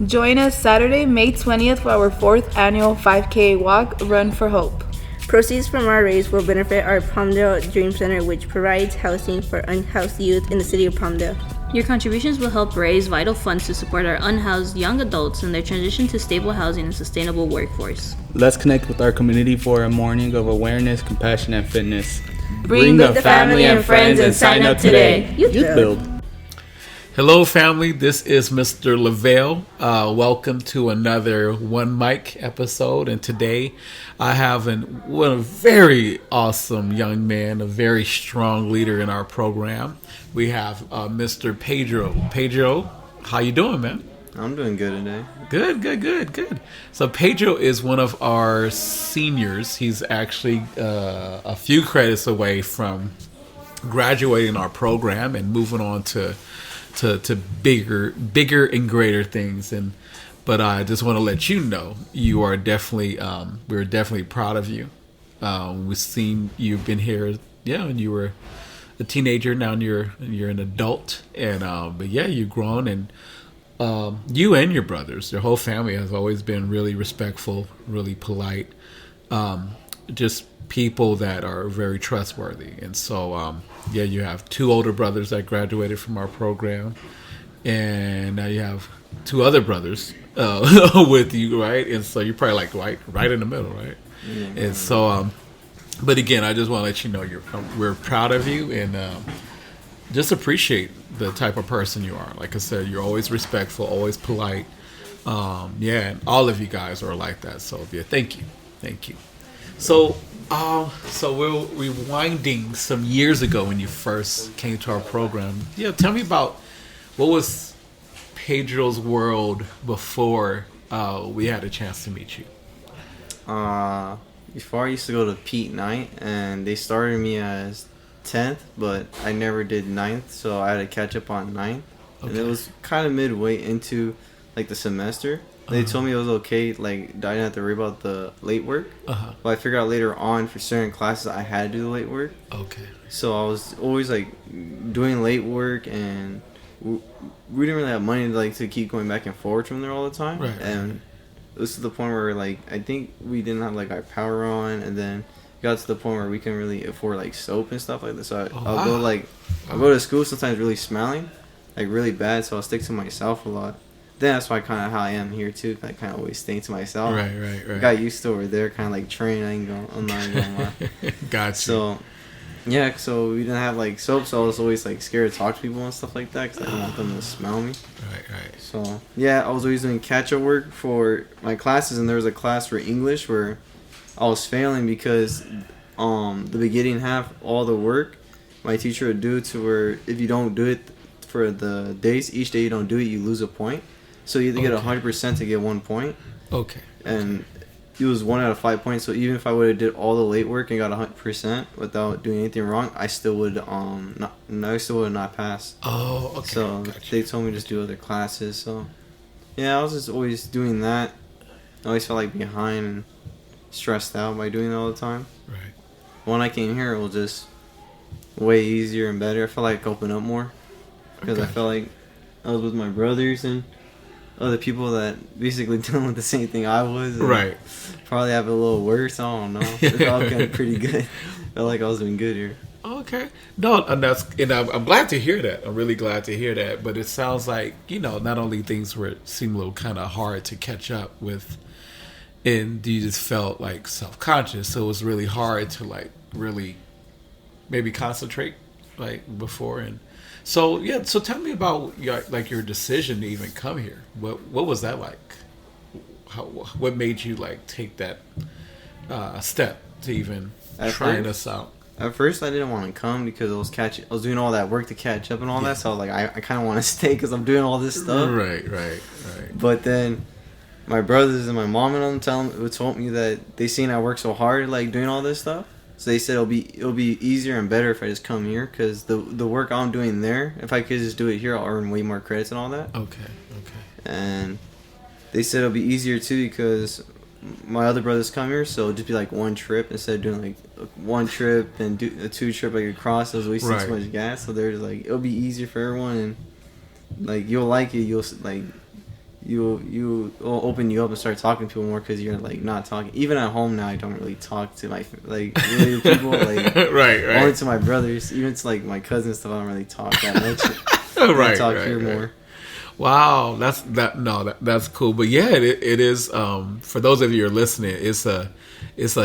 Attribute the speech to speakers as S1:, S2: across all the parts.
S1: Join us Saturday, May 20th for our 4th annual 5K walk, Run for Hope.
S2: Proceeds from our race will benefit our Palmdale Dream Center, which provides housing for unhoused youth in the city of Palmdale.
S3: Your contributions will help raise vital funds to support our unhoused young adults in their transition to stable housing and sustainable workforce.
S4: Let's connect with our community for a morning of awareness, compassion, and fitness.
S1: Bring the family and friends and sign up today.
S4: YouthBuild.
S5: Hello, family. This is Mr. Lavelle. Welcome to another One Mic episode. And today I have a very awesome young man, a very strong leader in our program. We have Mr. Pedro. Pedro, how you doing, man?
S6: I'm doing good today.
S5: Good. So Pedro is one of our seniors. He's actually a few credits away from graduating our program and moving on to bigger and greater things. But I just want to let you know you are definitely we're definitely proud of you. We've seen you've been here, and you were a teenager. Now you're an adult, and but you've grown, and you and your brothers, your whole family has always been really respectful, really polite, just people that are very trustworthy. And so you have two older brothers that graduated from our program, and now you have two other brothers with you, right? And so you're probably like right in the middle, right? Mm-hmm. And so but again, I just want to let you know we're proud of you, and just appreciate the type of person you are. Like I said, you're always respectful, always polite. And all of you guys are like that. So thank you. So we're rewinding some years ago when you first came to our program. Tell me about what was Pedro's world before we had a chance to meet you.
S6: Before I used to go to Pete Night, and they started me as 10th, but I never did 9th, so I had to catch up on 9th. Okay. And it was kind of midway into like the semester. They told me it was okay, like I didn't have to worry about the late work. But I figured out later on for certain classes I had to do the late work.
S5: Okay.
S6: So I was always like doing late work, and we didn't really have money to keep going back and forward from there all the time.
S5: Right.
S6: And it was to the point where I think we didn't have our power on, and then it got to the point where we couldn't really afford soap and stuff like that. So I'll go to school sometimes really smelling, really bad. So I'll stick to myself a lot. Then that's why kind of how I am here too. I kind of always think to myself.
S5: Right.
S6: I got used to over there, kind of trained. I'm not going lie.
S5: Gotcha.
S6: So we didn't have soap, so I was always scared to talk to people and stuff like that because I didn't want them to smell me.
S5: Right.
S6: So I was always doing catch-up work for my classes, and there was a class for English where I was failing because the beginning half, all the work my teacher would do to where if you don't do it for the days, each day you don't do it, you lose a point. So you have to get 100% to get 1 point.
S5: Okay.
S6: And it was 1 out of 5 points. So even if I would have did all the late work and got 100% without doing anything wrong, I still would not pass.
S5: Oh, okay.
S6: So they told me to just do other classes. So I was just always doing that. I always felt behind and stressed out by doing it all the time.
S5: Right.
S6: When I came here, it was just way easier and better. I felt like I opened up more because I felt like I was with my brothers and other people that basically dealing with the same thing I was.
S5: Right.
S6: Probably have it a little worse. I don't know. It felt kind of pretty good. Felt like I was doing good here.
S5: Okay. No, and I'm glad to hear that. I'm really glad to hear that. But it sounds like, not only things seem a little kind of hard to catch up with, and you just felt self-conscious. So it was really hard to really maybe concentrate before. And so tell me about your decision to even come here. What was that like? What made you take that step to even trying us out?
S6: At first, I didn't want to come because I was doing all that work to catch up and all that. So I kind of want to stay because I'm doing all this stuff.
S5: Right.
S6: But then my brothers and my mom and them told me that they seen I work so hard doing all this stuff. So they said it'll be easier and better if I just come here because the work I'm doing there, if I could just do it here, I'll earn way more credits and all that.
S5: Okay.
S6: And they said it'll be easier too because my other brothers come here, so it'll just be one trip instead of doing one trip and do a 2 trip across. It was wasting too much gas. So they're just it'll be easier for everyone, and you'll like it. You'll you will open you up and start talking to people more because you're like not talking. Even at home now, I don't really talk to my like really people like
S5: right.
S6: only to my brothers, even to like my cousins and stuff. I don't really talk that much. I talk here more.
S5: Wow, that's cool. But yeah, it is. For those of you who are listening, it's a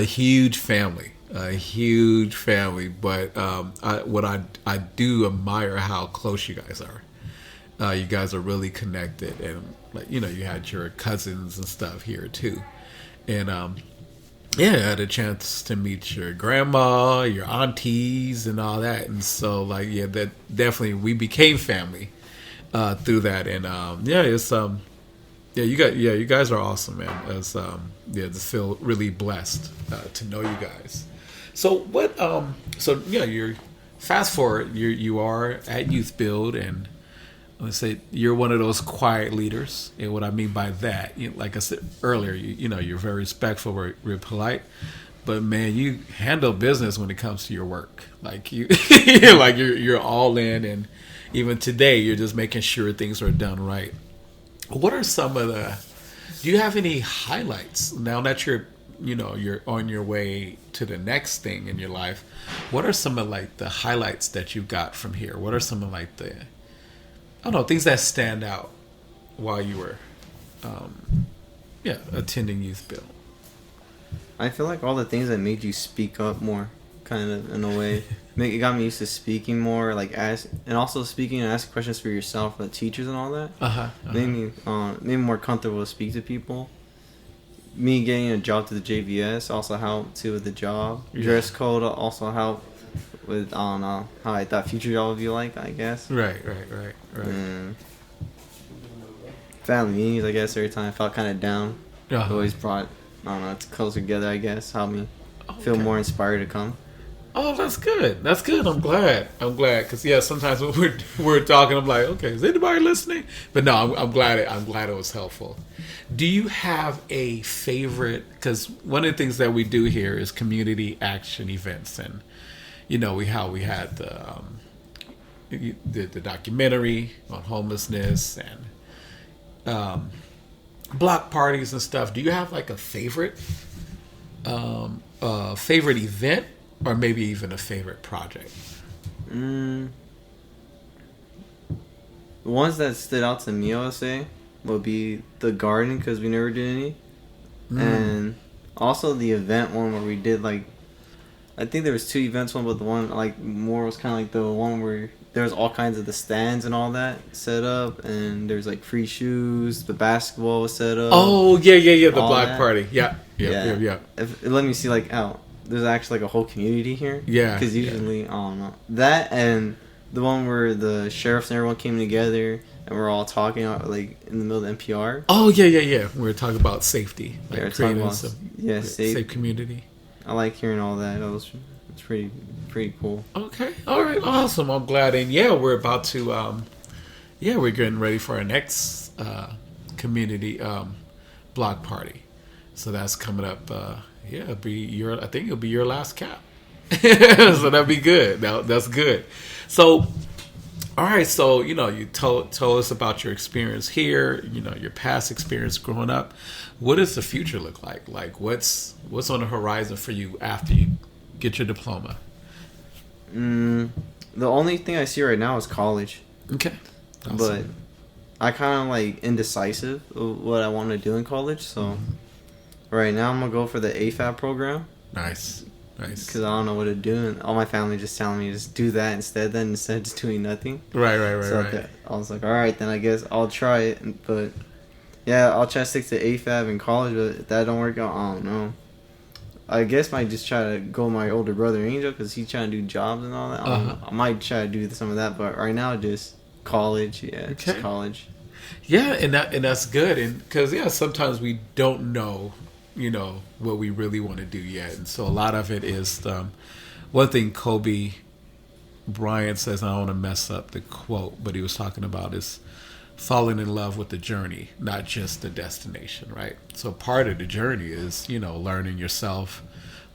S5: huge family, But I do admire how close you guys are. You guys are really connected, and like you had your cousins and stuff here too, and I had a chance to meet your grandma, your aunties, and all that, and so that definitely we became family through that, and it's you guys are awesome, man. As just feel really blessed to know you guys. So what you're fast forward, you are at YouthBuild, and let's say you're one of those quiet leaders. And what I mean by that, like I said earlier, you're very respectful, very polite, but man, you handle business when it comes to your work. Like you, like you're all in, and even today, you're just making sure things are done right. What are some of the? Do you have any highlights now that you're on your way to the next thing in your life? What are some of like the highlights that you got from here? What are some of like the, I don't know, things that stand out while you were, attending YouthBuild?
S6: I feel like all the things that made you speak up more, kind of in a way, it got me used to speaking more, like and also speaking and asking questions for yourself, the teachers and all that. Made me more comfortable to speak to people. Me getting a job to the JVS also helped too with the job. Dress code also helped with how I thought future job would be like, I guess.
S5: Right.
S6: Family meetings, I guess, every time I felt kind of down, always brought, it's closer together, I guess, helped me feel more inspired to come.
S5: Oh, that's good. That's good. I'm glad. Because sometimes when we're talking, I'm like, okay, is anybody listening? But no, I'm glad it was helpful. Do you have a favorite? Because one of the things that we do here is community action events, and we had the documentary on homelessness and block parties and stuff. Do you have like a favorite event? Or maybe even a favorite project?
S6: The ones that stood out to me, I would say, would be the garden, because we never did any. And also the event one where we did, like, I think there was 2 events, one, but the one, like, more was kind of like the one where there was all kinds of the stands and all that set up, and there's, like, free shoes, the basketball was set up.
S5: Oh, yeah, the block party. Yeah.
S6: Let me see, like, how there's actually like a whole community here.
S5: Yeah.
S6: Because usually, I don't know. That and the one where the sheriffs and everyone came together and we're all talking like in the middle of the NPR.
S5: Oh, yeah. We were talking about safety. Like creating
S6: about,
S5: safe community.
S6: I like hearing all that. It's pretty cool.
S5: Okay. All right. Awesome. I'm glad. And we're about to, we're getting ready for our next community block party. So that's coming up. I think it'll be your last cap. So that'd be good. That's good. So, all right. So, you told us about your experience here, your past experience growing up. What does the future look like? Like what's on the horizon for you after you get your diploma?
S6: The only thing I see right now is college.
S5: Okay. Awesome.
S6: But I kind of like indecisive of what I want to do in college. So right now I'm going to go for the AFAB program.
S5: Nice.
S6: Because I don't know what to do, and all my family just telling me just do that instead of just doing nothing.
S5: Right.
S6: So I was like, all right, then I guess I'll try it. But I'll try to stick to AFAB in college. But if that don't work out, I don't know. I guess I might just try to go with my older brother Angel because he's trying to do jobs and all that. I might try to do some of that, but right now just college. Yeah, just college.
S5: Yeah, and that's good, and because sometimes we don't know. What we really want to do yet. And so a lot of it is one thing Kobe Bryant says, and I don't want to mess up the quote, but he was talking about is falling in love with the journey, not just the destination, right? So part of the journey is, learning yourself,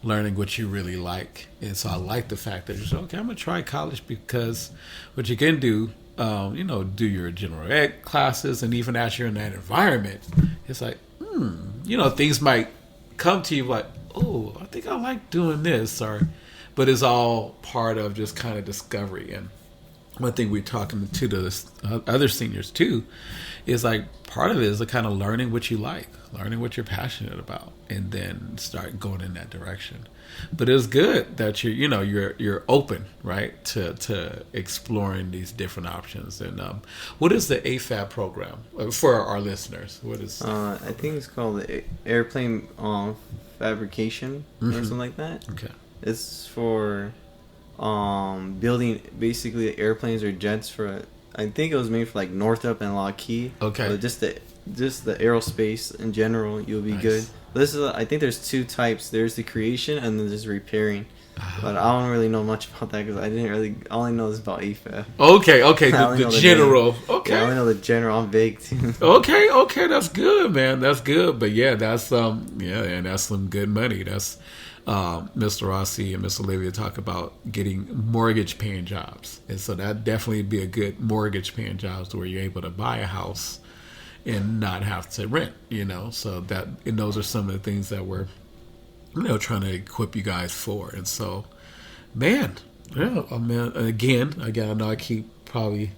S5: learning what you really like. And so I like the fact that you say, okay, I'm going to try college because what you can do, do your general ed classes, and even as you're in that environment, it's like, things might come to you like, oh, I think I like doing this, but it's all part of just kind of discovery. And one thing we're talking to the other seniors too is like part of it is the kind of learning what you like, learning what you're passionate about, and then start going in that direction. But it's good that you're open, right, to exploring these different options. And what is the AFAB program for our listeners? What is?
S6: I think it's called the airplane fabrication or something like that.
S5: Okay.
S6: It's for building basically airplanes or jets for. I think it was made for like Northrop and Lockheed.
S5: Okay.
S6: But just the aerospace in general, you'll be
S5: Nice.
S6: good. I think there's two types. There's the creation and then there's repairing. But I don't really know much about that because I only know this about AFAB.
S5: Okay,
S6: I only
S5: the
S6: know the
S5: general.
S6: name.
S5: Okay.
S6: Yeah, I only know the general. I'm vague too.
S5: Okay, that's good, man. That's good. But yeah, that's and that's some good money. That's Mr. Rossi and Miss Olivia talk about getting mortgage paying jobs. And so that definitely be a good mortgage paying jobs where you're able to buy a house and not have to rent, so and those are some of the things that we're, trying to equip you guys for. And so, man, again, I know I keep probably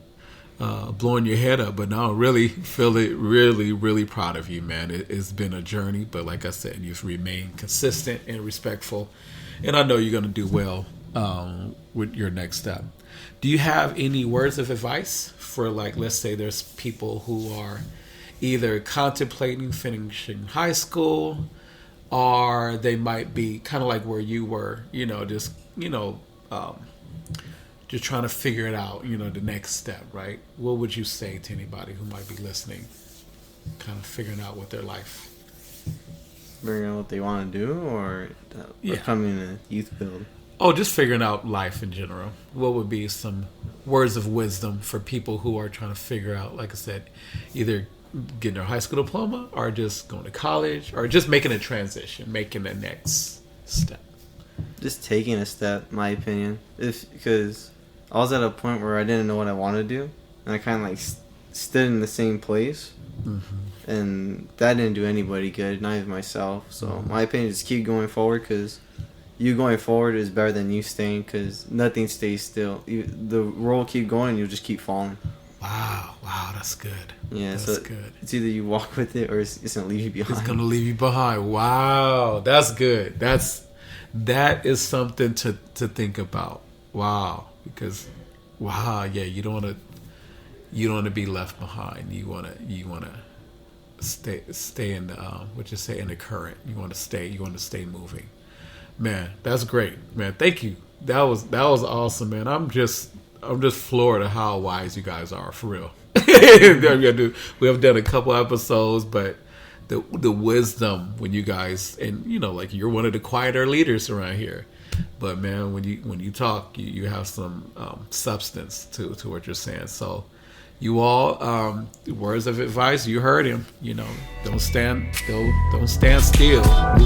S5: blowing your head up, but now I really feel it really, really proud of you, man. It's been a journey, but like I said, you've remained consistent and respectful, and I know you're going to do well with your next step. Do you have any words of advice for, like, let's say there's people who are either contemplating finishing high school, or they might be kind of like where you were, just trying to figure it out, the next step, right? What would you say to anybody who might be listening, kind of figuring out what their life?
S6: Figuring out what they want to do, or becoming a youth build.
S5: Oh, just figuring out life in general. What would be some words of wisdom for people who are trying to figure out, like I said, either getting their high school diploma or just going to college or just making a transition, making the next step?
S6: Just taking a step, my opinion. Because I was at a point where I didn't know what I wanted to do, and I kind of like stood in the same place, and that didn't do anybody good, not even myself. So my opinion is keep going forward, because you going forward is better than you staying, because nothing stays still. The roll keep going, and you'll just keep falling.
S5: Wow, that's good.
S6: Yeah,
S5: that's
S6: so
S5: good.
S6: It's either you walk with it or it's gonna leave you behind.
S5: It's gonna leave you behind. Wow, that's good. That is something to think about. Wow, because you don't want to be left behind. You want to stay in the in the current. You want to stay moving. Man, that's great. Man, thank you. That was awesome, man. I'm just floored at how wise you guys are, for real. We have done a couple episodes, but the wisdom when you guys, and like you're one of the quieter leaders around here, but man, when you talk, you have some substance to what you're saying. So you all, words of advice, you heard him. Don't stand still. Move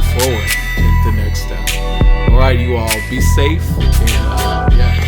S5: forward. Take the next step. All right, you all, be safe, and